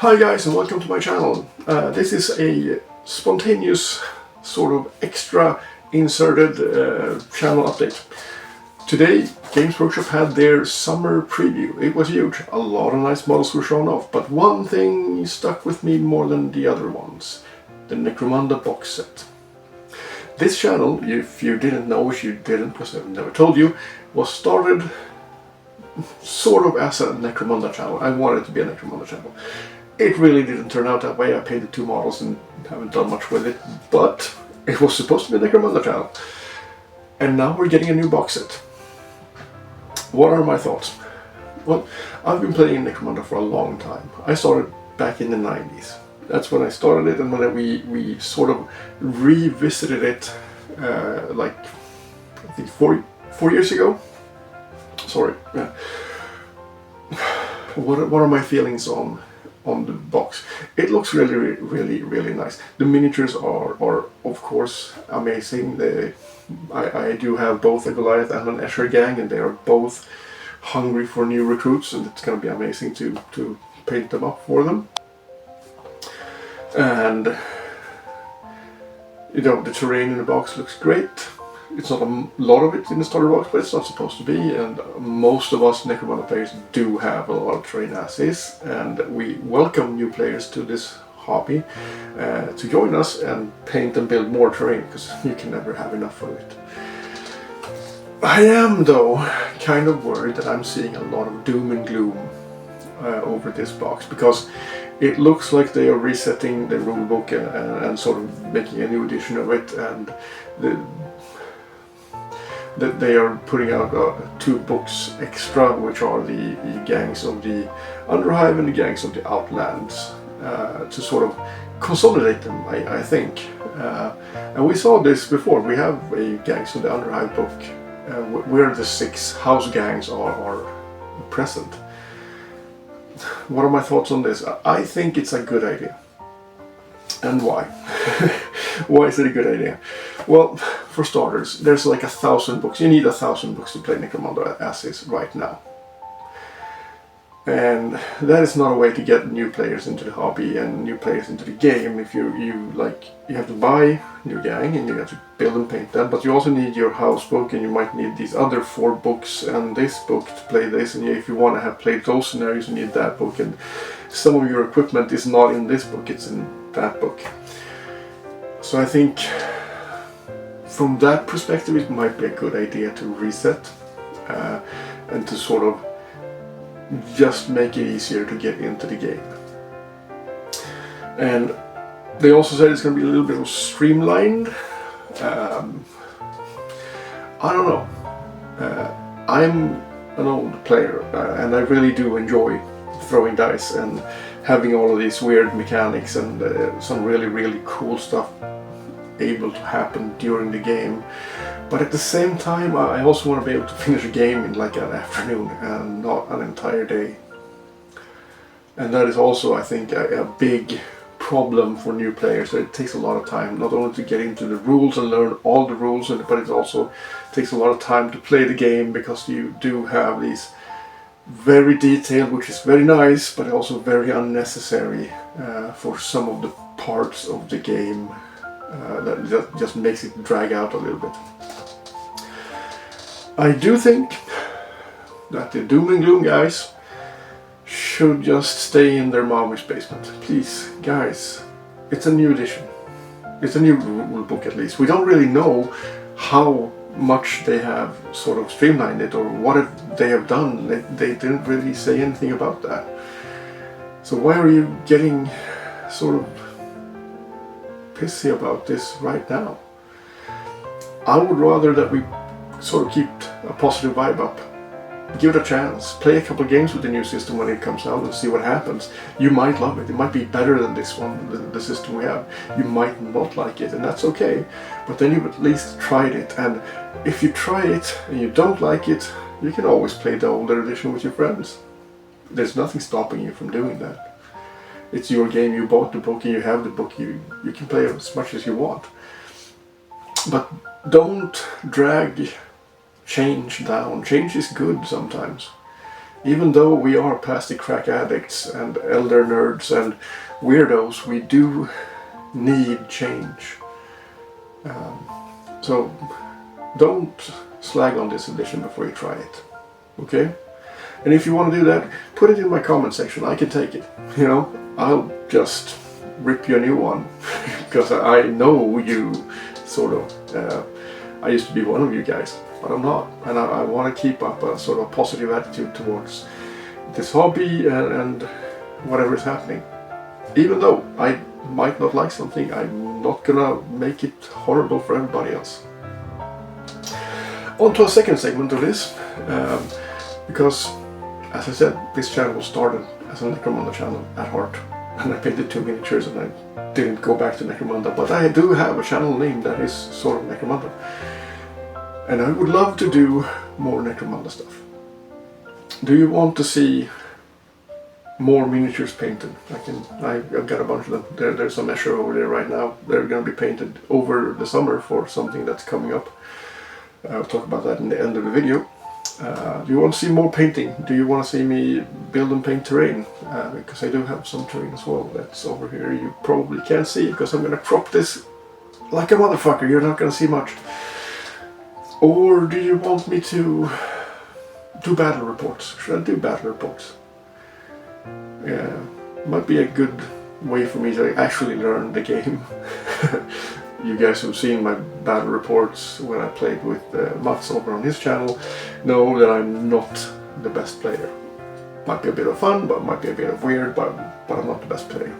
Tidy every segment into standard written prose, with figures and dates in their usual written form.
Hi guys and welcome to my channel. This is a spontaneous sort of extra inserted channel update. Today Games Workshop had their summer preview. It was huge. A lot of nice models were shown off, but one thing stuck with me more than the other ones. The Necromunda box set. This channel, if you didn't know, which you didn't because I've never told you, was started sort of as a Necromunda channel. I wanted it to be a Necromunda channel. It really didn't turn out that way. I painted 2 models and haven't done much with it, but it was supposed to be a Necromunda channel. And now we're getting a new box set. What are my thoughts? Well, I've been playing Necromunda for a long time. I started back in the 90s. That's when I started it, and when we sort of revisited it like I think 4 years ago. Sorry. Yeah. What are my feelings on the box? It looks really nice. The miniatures are of course amazing. I do have both a Goliath and an Escher gang, and they are both hungry for new recruits, and it's going to be amazing to paint them up for them. And you know, the terrain in the box looks great. It's not a lot of it in the starter box, but it's not supposed to be, and most of us Necromunda players do have a lot of terrain as is, and we welcome new players to this hobby to join us and paint and build more terrain, because you can never have enough of it. I am, though, kind of worried that I'm seeing a lot of doom and gloom over this box, because it looks like they are resetting the rulebook and sort of making a new edition of it, and that they are putting out 2 books extra, which are the gangs of the Underhive and the gangs of the Outlands, to sort of consolidate them, I think. And we saw this before. We have a gangs of the Underhive book where the 6 house gangs are present. What are my thoughts on this? I think it's a good idea. And why? Why is it a good idea? Well, for starters, there's like 1,000 books. You need 1,000 books to play Necromunda as is right now. And that is not a way to get new players into the hobby and new players into the game. If you have to buy your gang and you have to build and paint them, but you also need your house book, and you might need these other 4 books and this book to play this, and if you want to have played those scenarios, you need that book, and some of your equipment is not in this book, it's in that book. So I think from that perspective it might be a good idea to reset and to sort of just make it easier to get into the game. And they also said it's going to be a little bit more streamlined. I don't know. I'm an old player and I really do enjoy throwing dice and having all of these weird mechanics and some really cool stuff able to happen during the game. But at the same time, I also want to be able to finish a game in like an afternoon and not an entire day. And that is also, I think, a big problem for new players. It takes a lot of time, not only to get into the rules and learn all the rules, but it also takes a lot of time to play the game, because you do have these very detailed, which is very nice, but also very unnecessary for some of the parts of the game. That just makes it drag out a little bit. I do think that the Doom and Gloom guys should just stay in their mommy's basement. Please, guys, it's a new edition. It's a new rule book at least. We don't really know how much they have sort of streamlined it or what they have done. They didn't really say anything about that. So why are you getting sort of pissy about this right now? I would rather that we sort of keep a positive vibe up. Give it a chance. Play a couple of games with the new system when it comes out and see what happens. You might love it. It might be better than this one, the system we have. You might not like it, and that's okay. But then you've at least tried it. And if you try it and you don't like it, you can always play the older edition with your friends. There's nothing stopping you from doing that. It's your game. You bought the book and you have the book. You can play as much as you want. But don't drag change down. Change is good sometimes. Even though we are past the crack addicts and elder nerds and weirdos, we do need change. So don't slag on this edition before you try it. Okay? And if you want to do that, put it in my comment section. I can take it. You know, I'll just rip you a new one. Because I know you, sort of. I used to be one of you guys, but I'm not. And I want to keep up a sort of positive attitude towards this hobby and whatever is happening. Even though I might not like something, I'm not gonna make it horrible for everybody else. On to a second segment of this, because, as I said, this channel started as a Necromunda channel at heart, and I painted 2 miniatures and I didn't go back to Necromunda, but I do have a channel name that is sort of Necromunda, and I would love to do more Necromunda stuff. Do you want to see more miniatures painted? I've got a bunch of them. There's a measure over there right now. They're going to be painted over the summer for something that's coming up. I'll talk about that in the end of the video. Do you want to see more painting? Do you want to see me build and paint terrain? Because I do have some terrain as well. That's over here. You probably can't see because I'm going to crop this like a motherfucker. You're not going to see much. Or do you want me to do battle reports? Should I do battle reports? Yeah, might be a good way for me to actually learn the game. You guys who've seen my battle reports when I played with Mats over on his channel know that I'm not the best player. Might be a bit of fun, but might be a bit of weird, but I'm not the best player.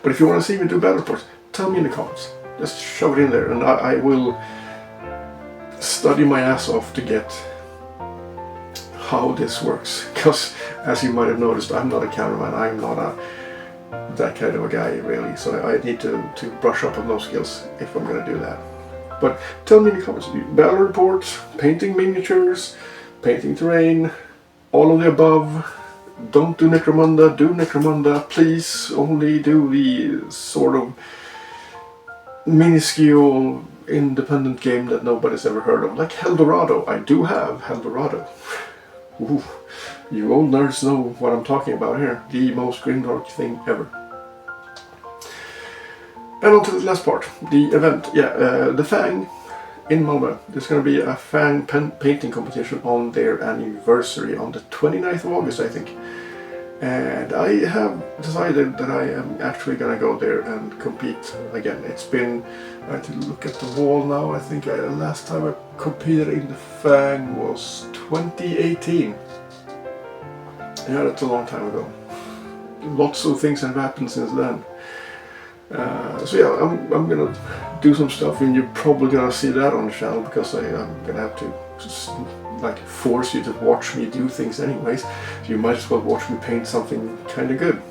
But if you want to see me do battle reports, tell me in the comments. Just shove it in there and I will study my ass off to get how this works. Because as you might have noticed, I'm not a cameraman, I'm not that kind of a guy really, so I need to brush up on those skills if I'm going to do that. But tell me in the comments, battle reports, painting miniatures, painting terrain, all of the above. Don't do Necromunda, do Necromunda, please only do the sort of minuscule independent game that nobody's ever heard of, like Eldorado. I do have Eldorado. Ooh, you old nerds know what I'm talking about here. The most grimdark thing ever. And on to the last part, the event. Yeah, the Fang in Malmö. There's going to be a Fang painting competition on their anniversary on the 29th of August, I think. And I have decided that I am actually going to go there and compete again. It's been, I have to look at the wall now, I think the last time I competed in the Fang was 2018. Yeah, that's a long time ago. Lots of things have happened since then. So yeah, I'm gonna do some stuff and you're probably gonna see that on the channel because I'm gonna have to just, like, force you to watch me do things anyways. So you might as well watch me paint something kind of good.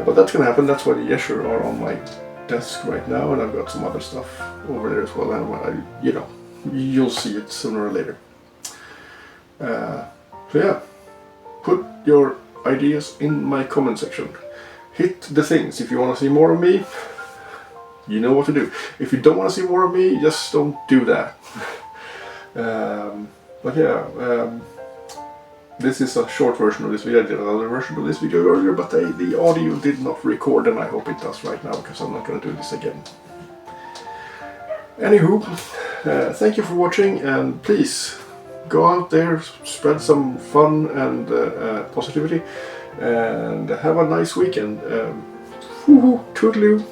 But that's gonna happen. That's why the Yesher are on my desk right now, and I've got some other stuff over there as well. And you know, you'll see it sooner or later. So yeah, put your ideas in my comment section. Hit the things. If you want to see more of me, you know what to do. If you don't want to see more of me, just don't do that. But yeah, this is a short version of this video. I did another version of this video earlier, but the audio did not record, and I hope it does right now because I'm not going to do this again. Anywho, thank you for watching, and please go out there, spread some fun and positivity, and have a nice weekend. Toodaloo!